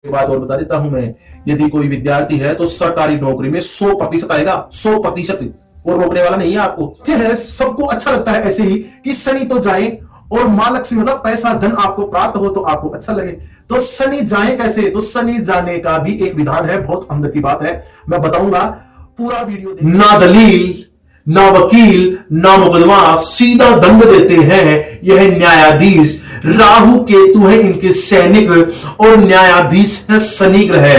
एक बात और बता देता हूं मैं, यदि कोई विद्यार्थी है तो सरकारी नौकरी में 100% आएगा, 100%। वो रोकने वाला नहीं है आपको। फिर सबको अच्छा लगता है ऐसे ही कि शनि तो जाए और मां लक्ष्मी मतलब पैसा धन आपको प्राप्त हो तो आपको अच्छा लगे। तो शनि जाए कैसे? तो शनि जाने का भी एक विधान है, बहुत अंदर की बात है, मैं बताऊंगा। पूरा वीडियो ना दलील ना वकील ना मुकदमा, सीधा दंड देते हैं यह न्यायाधीश। राहु केतु है इनके सैनिक और न्यायाधीश है शनि ग्रह।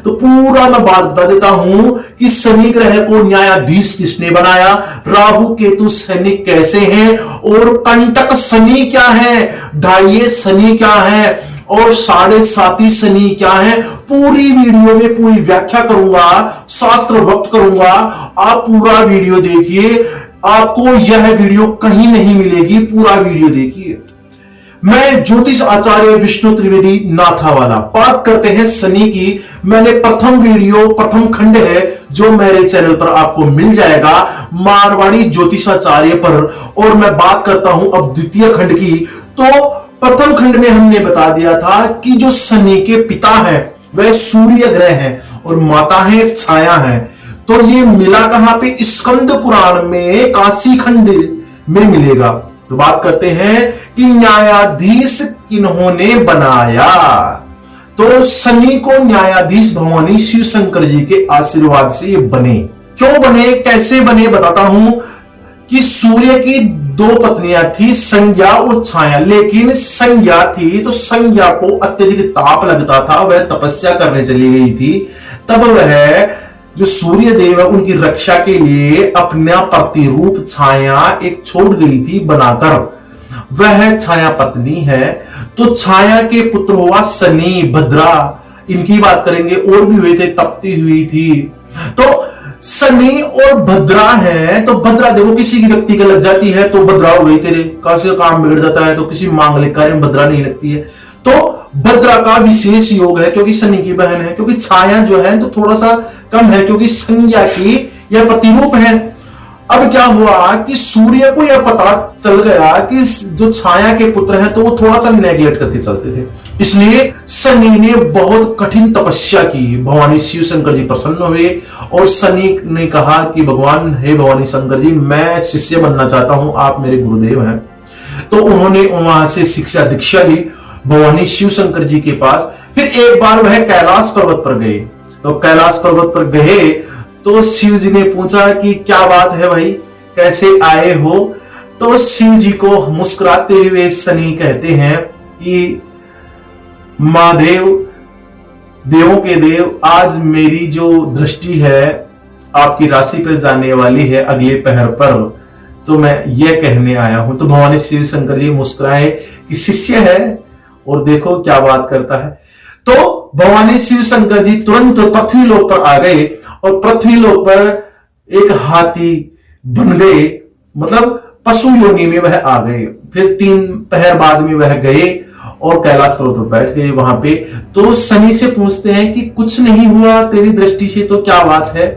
तो पूरा मैं बात बता देता हूं कि शनि ग्रह को न्यायाधीश किसने बनाया, राहु केतु सैनिक कैसे हैं, और कंटक शनि क्या है, ढाई शनि क्या है, और 7.5 शनि क्या है। पूरी वीडियो में पूरी व्याख्या करूंगा, शास्त्र वक्त करूंगा। आप पूरा वीडियो देखिए, आपको यह वीडियो कहीं नहीं मिलेगी, पूरा वीडियो देखिए। मैं ज्योतिष आचार्य विष्णु त्रिवेदी नाथावाला बात करते हैं शनि की। मैंने प्रथम वीडियो, प्रथम खंड है जो मेरे चैनल पर आपको मिल जाएगा, मारवाड़ी ज्योतिषाचार्य पर, और मैं बात करता हूं अब द्वितीय खंड की। तो प्रथम खंड में हमने बता दिया था कि जो शनि के पिता है वह सूर्य ग्रह है और माता है छाया है। तो ये मिला कहां पे? स्कंद पुराण में काशी खंड में मिलेगा। तो बात करते हैं कि न्यायाधीश किन्होंने बनाया। तो शनि को न्यायाधीश भवानी शिव शंकर जी के आशीर्वाद से ये बने। क्यों बने, कैसे बने, बताता हूं कि सूर्य की 2 पत्नियां थी, संज्ञा और छाया। लेकिन संज्ञा थी तो संज्ञा को अत्यधिक ताप लगता था, वह तपस्या करने चली गई थी। तब वह जो सूर्य देव है उनकी रक्षा के लिए अपना प्रतिरूप छाया एक छोड़ गई थी बनाकर, वह छाया पत्नी है। तो छाया के पुत्र हुआ शनि, भद्रा, इनकी बात करेंगे, और भी हुए थे, तपती हुई थी। तो शनि और भद्रा है, तो भद्रा देखो किसी की व्यक्ति का लग जाती है तो भद्रा हो गई, तेरे कैसे काम बिगड़ जाता है, तो किसी मांगलिक कार्य में भद्रा नहीं लगती है। तो भद्रा का विशेष योग है क्योंकि शनि की बहन है, क्योंकि छाया जो है तो थोड़ा सा कम है क्योंकि संज्ञा की यह प्रतिरूप है। अब क्या हुआ कि सूर्य को यह पता चल गया कि जो छाया के पुत्र हैं तो वो थोड़ा सा नेग्लेक्ट करके चलते थे, इसलिए शनि ने बहुत कठिन तपस्या की। भवानी शिव शंकर जी प्रसन्न हुए और शनि ने कहा कि भगवान, हे भवानी शंकर जी, मैं शिष्य बनना चाहता हूं, आप मेरे गुरुदेव हैं। तो उन्होंने वहां से शिक्षा दीक्षा ली भवानी शिव शंकर जी के पास। फिर एक बार वह कैलाश पर्वत पर गए। तो कैलाश पर्वत पर गए तो शिव जी ने पूछा कि क्या बात है भाई, कैसे आए हो? तो शिव जी को मुस्कुराते हुए शनि कहते हैं कि महादेव, देवों के देव, आज मेरी जो दृष्टि है आपकी राशि पर जाने वाली है अगले पहर पर, तो मैं यह कहने आया हूं। तो भवानी शिव शंकर जी मुस्कुराए कि शिष्य है और देखो क्या बात करता है। तो भवानी शिव शंकर जी तुरंत पृथ्वी लोक पर आ गए और पृथ्वी लोक पर एक हाथी बन गए, मतलब पशु योनि में वह आ गए। फिर 3 पहर बाद में वह गए और कैलाश पर्वत पर बैठ गए वहां पे। तो शनि से पूछते हैं कि कुछ नहीं हुआ तेरी दृष्टि से, तो क्या बात है?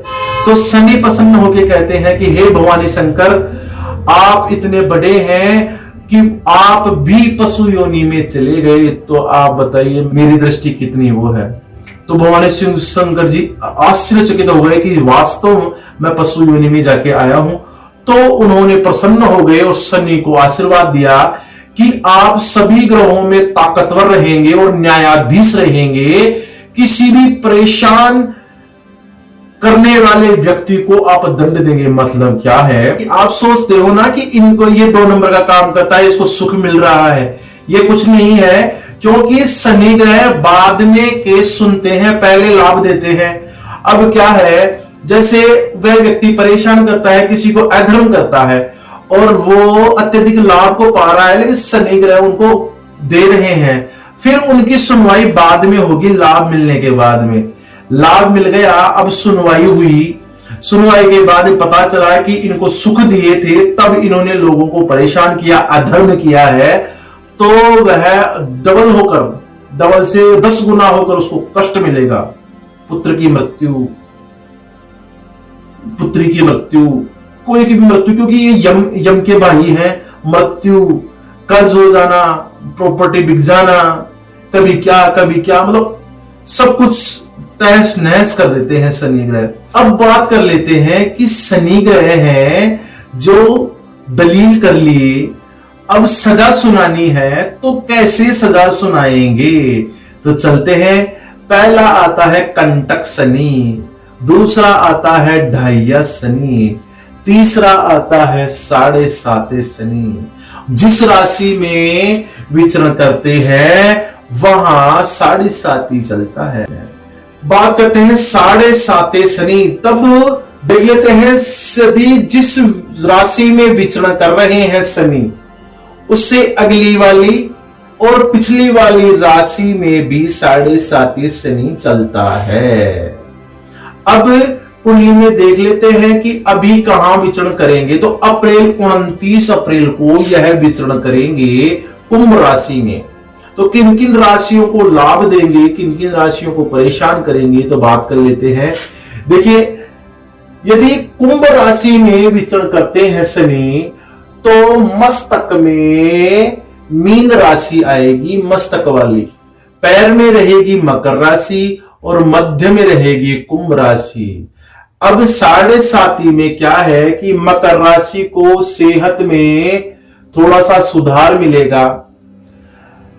तो शनि प्रसन्न होकर कहते हैं कि हे भवानी शंकर, आप इतने बड़े हैं कि आप भी पशु योनि में चले गए, तो आप बताइए मेरी दृष्टि कितनी वो है। तो भवानी शिव शंकर जी आश्चर्यचकित हो गए कि वास्तव मैं पशु योनि में जाके आया हूं। तो उन्होंने प्रसन्न हो गए और शनि को आशीर्वाद दिया कि आप सभी ग्रहों में ताकतवर रहेंगे और न्यायाधीश रहेंगे। किसी भी परेशान करने वाले व्यक्ति को आप दंड देंगे। मतलब क्या है कि आप सोचते हो ना कि इनको ये 2 नंबर का काम करता है, इसको सुख मिल रहा है, ये कुछ नहीं है, क्योंकि शनि ग्रह बाद में केस सुनते हैं, पहले लाभ देते हैं। अब क्या है, जैसे वह व्यक्ति परेशान करता है, किसी को अधर्म करता है और वो अत्यधिक लाभ को पा रहा है, लेकिन शनि ग्रह उनको दे रहे हैं, फिर उनकी सुनवाई बाद में होगी, लाभ मिलने के बाद में। लाभ मिल गया, अब सुनवाई हुई, सुनवाई के बाद पता चला कि इनको सुख दिए थे, तब इन्होंने लोगों को परेशान किया, अधर्म किया है, तो वह डबल से 10 गुना होकर उसको कष्ट मिलेगा। पुत्र की मृत्यु, पुत्री की मृत्यु, कोई की भी मृत्यु, क्योंकि ये यम के भाई हैं। मृत्यु, कर्ज हो जाना, प्रॉपर्टी बिक जाना, कभी क्या, मतलब सब कुछ तहस नहस कर देते हैं शनि ग्रह। अब बात कर लेते हैं कि शनि ग्रह हैं जो दलील कर लिए, अब सजा सुनानी है तो कैसे सजा सुनाएंगे। तो चलते हैं, पहला आता है कंटक शनि, दूसरा आता है ढाइया शनि, तीसरा आता है 7.5 शनि। जिस राशि में विचरण करते हैं वहां 7.5 ही चलता है। बात करते हैं 7.5 शनि, तब देख लेते हैं यदि जिस राशि में विचरण कर रहे हैं शनि, उससे अगली वाली और पिछली वाली राशि में भी 7.5 शनि चलता है। अब कुंडली में देख लेते हैं कि अभी कहां विचरण करेंगे। तो 29 अप्रैल को यह विचरण करेंगे कुंभ राशि में। तो किन किन राशियों को लाभ देंगे, किन किन राशियों को परेशान करेंगे, तो बात कर लेते हैं। देखिए, यदि कुंभ राशि में विचरण करते हैं शनि, तो मस्तक में मीन राशि आएगी, मस्तक वाली, पैर में रहेगी मकर राशि और मध्य में रहेगी कुंभ राशि। अब 7.5 में क्या है कि मकर राशि को सेहत में थोड़ा सा सुधार मिलेगा,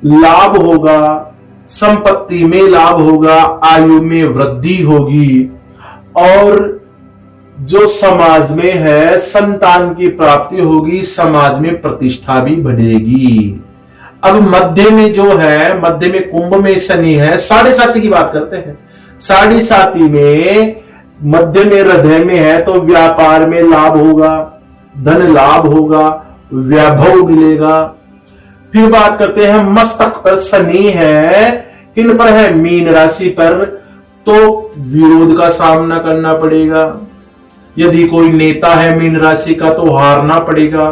लाभ होगा, संपत्ति में लाभ होगा, आयु में वृद्धि होगी और जो समाज में है संतान की प्राप्ति होगी, समाज में प्रतिष्ठा भी बढ़ेगी। अब मध्य में जो है, मध्य में कुंभ में शनि है, 7.5 की बात करते हैं। 7.5 में मध्य में हृदय में है तो व्यापार में लाभ होगा, धन लाभ होगा, वैभव मिलेगा। फिर बात करते हैं मस्तक पर शनि है, किन पर है, मीन राशि पर, तो विरोध का सामना करना पड़ेगा। यदि कोई नेता है मीन राशि का तो हारना पड़ेगा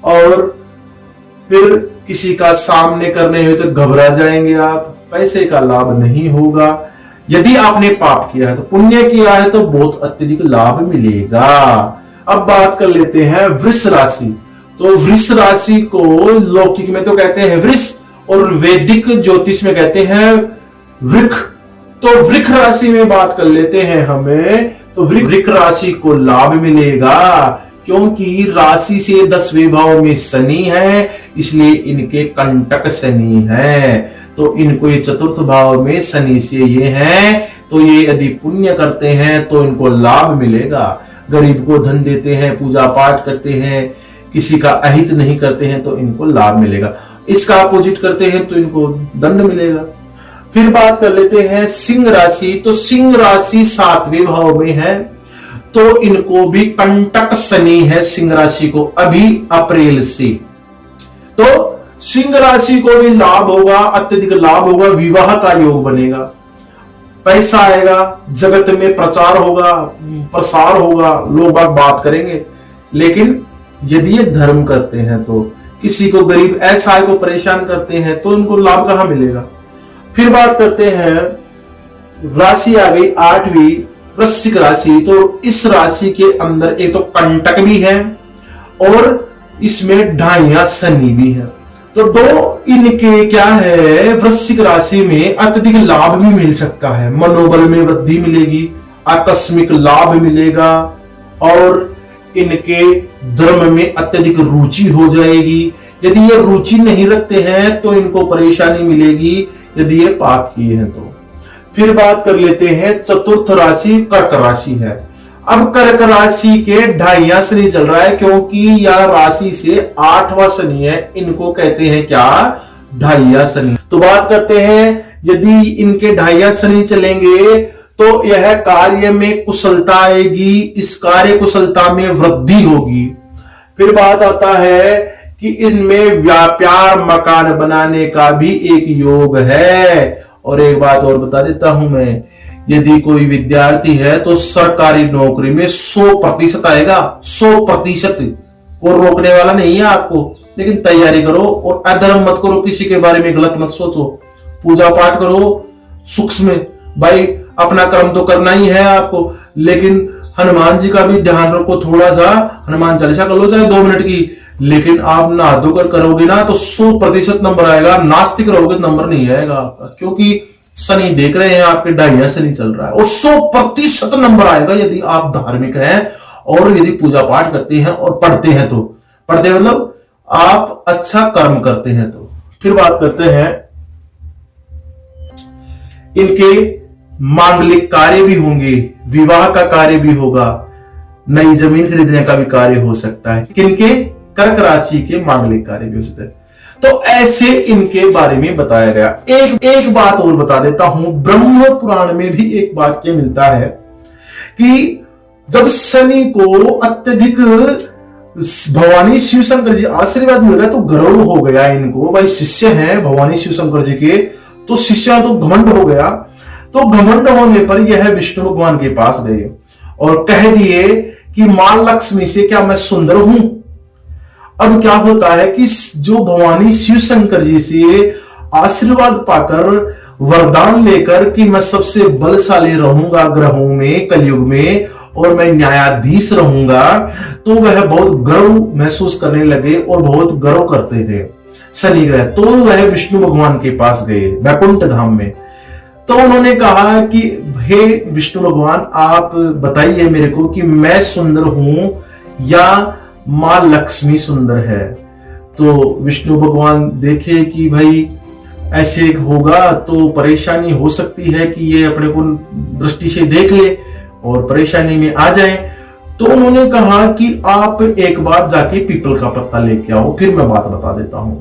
और फिर किसी का सामने करने हुए तो घबरा जाएंगे आप, पैसे का लाभ नहीं होगा। यदि आपने पाप किया है तो पुण्य किया है तो बहुत अत्यधिक लाभ मिलेगा। अब बात कर लेते हैं वृष राशि। तो वृष राशि को लौकिक में तो कहते हैं वृष और वैदिक ज्योतिष में कहते हैं वृक। तो वृक राशि में बात कर लेते हैं हमें, तो वृक राशि को लाभ मिलेगा क्योंकि राशि से 10वें भाव में शनि है, इसलिए इनके कंटक शनि है। तो इनको ये 4th भाव में शनि से ये है, तो ये यदि पुण्य करते हैं तो इनको लाभ मिलेगा। गरीब को धन देते हैं, पूजा पाठ करते हैं, किसी का अहित नहीं करते हैं तो इनको लाभ मिलेगा। इसका अपोजिट करते हैं तो इनको दंड मिलेगा। फिर बात कर लेते हैं सिंह राशि। तो सिंह राशि 7वें भाव में है, तो इनको भी कंटक शनि है सिंह राशि को अभी अप्रैल से। तो सिंह राशि को भी लाभ होगा, अत्यधिक लाभ होगा, विवाह का योग बनेगा, पैसा आएगा, जगत में प्रचार होगा, प्रसार होगा, लोग बात करेंगे। लेकिन यदि ये धर्म करते हैं तो किसी को गरीब असहाय को परेशान करते हैं तो इनको लाभ कहां मिलेगा। फिर बात करते हैं राशि आ गई 8वीं वृश्चिक राशि। तो इस राशि के अंदर एक तो कंटक भी है और इसमें ढाइया शनि भी है। तो दो इनके क्या है, वृश्चिक राशि में अत्यधिक लाभ भी मिल सकता है, मनोबल में वृद्धि मिलेगी, आकस्मिक लाभ मिलेगा और इनके धर्म में अत्यधिक रुचि हो जाएगी। यदि ये रुचि नहीं रखते हैं तो इनको परेशानी मिलेगी यदि ये पाप किए हैं तो। फिर बात कर लेते हैं 4th राशि कर्क राशि है। अब कर्क राशि के ढाइया शनि चल रहा है क्योंकि यह राशि से 8वां शनि है, इनको कहते हैं क्या, ढाइया शनि। तो बात करते हैं यदि इनके ढाइया शनि चलेंगे तो यह कार्य में कुशलता आएगी, इस कार्य कुशलता में वृद्धि होगी। फिर बात आता है कि इनमें व्यापार मकान बनाने का भी एक योग है। और एक बात और बता देता हूं मैं, यदि कोई विद्यार्थी है तो सरकारी नौकरी में 100% आएगा, 100% को रोकने वाला नहीं है आपको। लेकिन तैयारी करो और अधर्म मत करो, किसी के बारे में गलत मत सोचो, पूजा पाठ करो सूक्ष्म। भाई अपना कर्म तो करना ही है आपको, लेकिन हनुमान जी का भी ध्यान रखो थोड़ा सा। हनुमान चालीसा कर लो चाहे 2 मिनट की, लेकिन आप नहा धोकर करोगे ना तो 100% नंबर आएगा। नास्तिक रहोगे नंबर नहीं आएगा आपका, क्योंकि शनि देख रहे हैं आपके ढाइया शनि चल रहा है, और 100% नंबर आएगा यदि आप धार्मिक हैं और यदि पूजा पाठ करते हैं और पढ़ते हैं तो। पढ़ते मतलब आप अच्छा कर्म करते हैं तो। फिर बात करते हैं इनके मांगलिक कार्य भी होंगे, विवाह का कार्य भी होगा, नई जमीन खरीदने का भी कार्य हो सकता है। किनके? कर्क राशि के मांगलिक कार्य भी हो सकते हैं। तो ऐसे इनके बारे में बताया गया। एक बात और बता देता हूं, ब्रह्म पुराण में भी एक वाक्य मिलता है कि जब शनि को अत्यधिक भवानी शिव शंकर जी आशीर्वाद मिल गया तो गर्व हो गया इनको, भाई शिष्य हैं भवानी शिव शंकर जी के, तो शिष्य तो घमंड हो गया। तो घमंड होने पर यह विष्णु भगवान के पास गए और कह दिए कि मां लक्ष्मी से क्या मैं सुंदर हूं? अब क्या होता है कि जो भवानी शिव शंकर जी से आशीर्वाद पाकर वरदान लेकर कि मैं सबसे बलशाली रहूंगा ग्रहों में कलयुग में और मैं न्यायाधीश रहूंगा, तो वह बहुत गर्व महसूस करने लगे और बहुत गर्व करते थे शनि ग्रह। तो वह विष्णु भगवान के पास गए वैकुंठ धाम में। तो उन्होंने कहा कि हे विष्णु भगवान, आप बताइए मेरे को कि मैं सुंदर हूं या मां लक्ष्मी सुंदर है? तो विष्णु भगवान देखे कि भाई ऐसे होगा तो परेशानी हो सकती है कि ये अपने को दृष्टि से देख ले और परेशानी में आ जाए। तो उन्होंने कहा कि आप एक बार जाके पीपल का पत्ता लेके आओ, फिर मैं बात बता देता हूं।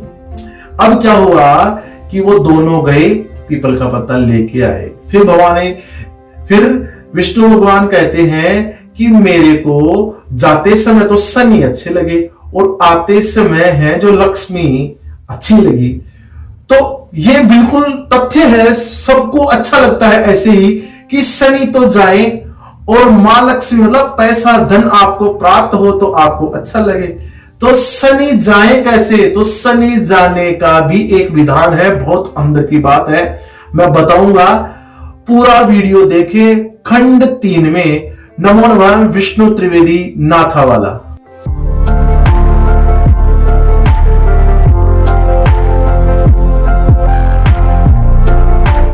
अब क्या हुआ कि वो दोनों गए, पीपल का पत्ता लेके आए। फिर विष्णु भगवान कहते हैं कि मेरे को जाते समय तो शनि अच्छे लगे और आते समय है जो लक्ष्मी अच्छी लगी। तो ये बिल्कुल तथ्य है, सबको अच्छा लगता है ऐसे ही कि शनि तो जाए और मां लक्ष्मी मतलब पैसा धन आपको प्राप्त हो तो आपको अच्छा लगे। तो शनि जाए कैसे? तो शनि जाने का भी एक विधान है, बहुत अंदर की बात है, मैं बताऊंगा। पूरा वीडियो देखें। खंड 3 में नमो नमः विष्णु त्रिवेदी नाथा वाला।